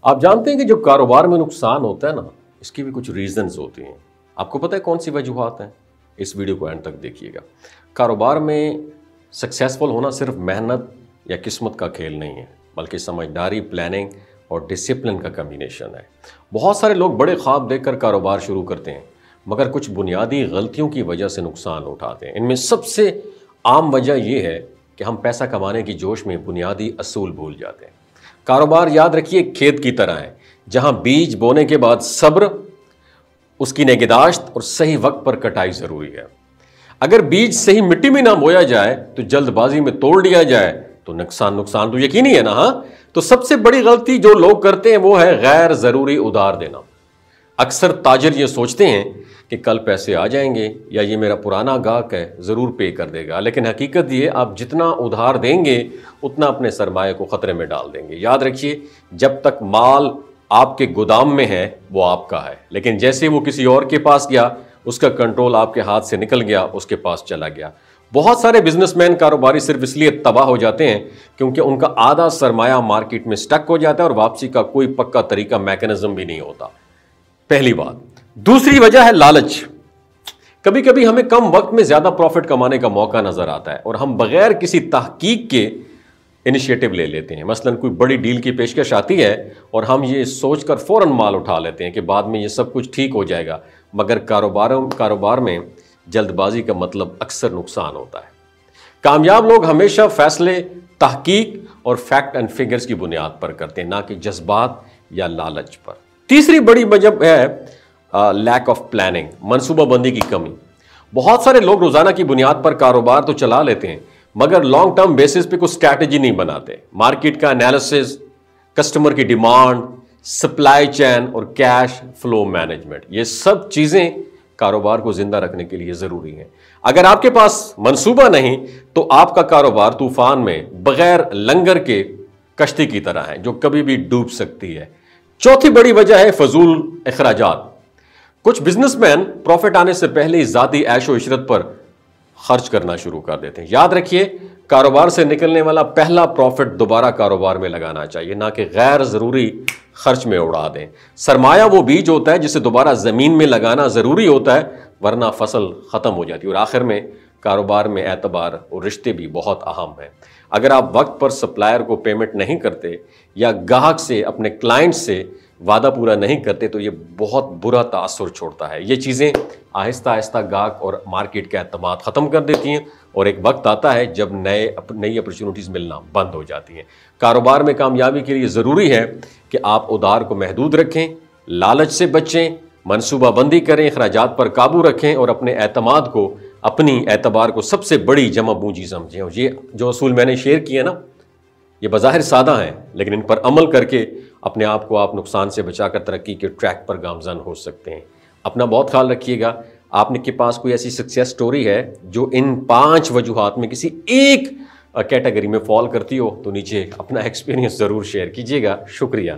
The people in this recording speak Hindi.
आप जानते हैं कि जो कारोबार में नुकसान होता है ना, इसकी भी कुछ रीजंस होती हैं। आपको पता है कौन सी वजूहात हैं? इस वीडियो को एंड तक देखिएगा। कारोबार में सक्सेसफुल होना सिर्फ मेहनत या किस्मत का खेल नहीं है, बल्कि समझदारी, प्लानिंग और डिसिप्लिन का कम्बिनेशन है। बहुत सारे लोग बड़े ख्वाब देखकर कारोबार शुरू करते हैं, मगर कुछ बुनियादी गलतियों की वजह से नुकसान उठाते हैं। इनमें सबसे आम वजह यह है कि हम पैसा कमाने की जोश में बुनियादी असूल भूल जाते हैं। कारोबार, याद रखिए, खेत की तरह है, जहां बीज बोने के बाद सब्र, उसकी निगहदाश्त और सही वक्त पर कटाई जरूरी है। अगर बीज सही मिट्टी में ना बोया जाए तो जल्दबाजी में तोड़ लिया जाए तो नुकसान तो यकीनी है ना। हाँ, तो सबसे बड़ी गलती जो लोग करते हैं वो है गैर जरूरी उधार देना। अक्सर ताजिर ये सोचते हैं कि कल पैसे आ जाएंगे या ये मेरा पुराना गाहक है, ज़रूर पे कर देगा, लेकिन हकीकत ये, आप जितना उधार देंगे उतना अपने सरमाए को ख़तरे में डाल देंगे। याद रखिए, जब तक माल आपके गोदाम में है वो आपका है, लेकिन जैसे वो किसी और के पास गया, उसका कंट्रोल आपके हाथ से निकल गया, उसके पास चला गया। बहुत सारे बिजनेसमैन, कारोबारी सिर्फ इसलिए तबाह हो जाते हैं क्योंकि उनका आधा सरमाया मार्केट में स्टक हो जाता है और वापसी का कोई पक्का तरीका, मैकेनिज्म भी नहीं होता। पहली बात। दूसरी वजह है लालच। कभी कभी हमें कम वक्त में ज्यादा प्रॉफिट कमाने का मौका नजर आता है और हम बगैर किसी तहकीक के इनिशिएटिव ले लेते हैं। मसलन कोई बड़ी डील की पेशकश आती है और हम ये सोचकर फौरन माल उठा लेते हैं कि बाद में ये सब कुछ ठीक हो जाएगा, मगर कारोबार में जल्दबाजी का मतलब अक्सर नुकसान होता है। कामयाब लोग हमेशा फैसले तहकीक और फैक्ट एंड फिगर्स की बुनियाद पर करते हैं, ना कि जज्बात या लालच पर। तीसरी बड़ी वजह है लैक ऑफ प्लानिंग, मनसूबाबंदी की कमी। बहुत सारे लोग रोजाना की बुनियाद पर कारोबार तो चला लेते हैं, मगर लॉन्ग टर्म बेसिस पे कोई स्ट्रैटेजी नहीं बनाते। मार्केट का एनालिसिस, कस्टमर की डिमांड, सप्लाई चेन और कैश फ्लो मैनेजमेंट, ये सब चीजें कारोबार को जिंदा रखने के लिए जरूरी हैं। अगर आपके पास मंसूबा नहीं तो आपका कारोबार तूफान में बगैर लंगर के कश्ती की तरह है, जो कभी भी डूब सकती है। चौथी बड़ी वजह है फजूल अखराजात। कुछ बिजनेसमैन प्रॉफिट आने से पहले ही जाती ऐशो इशरत पर खर्च करना शुरू कर देते हैं। याद रखिए, कारोबार से निकलने वाला पहला प्रॉफिट दोबारा कारोबार में लगाना चाहिए, ना कि गैर जरूरी खर्च में उड़ा दें। सरमाया वो बीज होता है जिसे दोबारा जमीन में लगाना जरूरी होता है, वरना फसल खत्म हो जाती है। और आखिर में कारोबार में एतबार और रिश्ते भी बहुत अहम है। अगर आप वक्त पर सप्लायर को पेमेंट नहीं करते या ग्राहक से, अपने क्लाइंट से वादा पूरा नहीं करते तो ये बहुत बुरा तासुर छोड़ता है। ये चीज़ें आहिस्ता आहिस्ता ग्राहक और मार्केट का एतमाद ख़त्म कर देती हैं और एक वक्त आता है जब नई अपॉर्चुनिटीज़ मिलना बंद हो जाती हैं। कारोबार में कामयाबी के लिए ज़रूरी है कि आप उधार को महदूद रखें, लालच से बचें, मनसूबाबंदी करें, अखराजात पर काबू रखें और अपने एतमाद को, अपनी एतबार को सबसे बड़ी जमा पूंजी समझें। और ये जो असूल मैंने शेयर किए ना, ये बज़ाहिर सादा हैं, लेकिन इन पर अमल करके अपने आप को आप नुकसान से बचाकर तरक्की के ट्रैक पर गामज़न हो सकते हैं। अपना बहुत ख्याल रखिएगा। आपने के पास कोई ऐसी सक्सेस स्टोरी है जो इन 5 वजूहात में किसी एक कैटेगरी में फॉल करती हो, तो नीचे अपना एक्सपीरियंस ज़रूर शेयर कीजिएगा। शुक्रिया।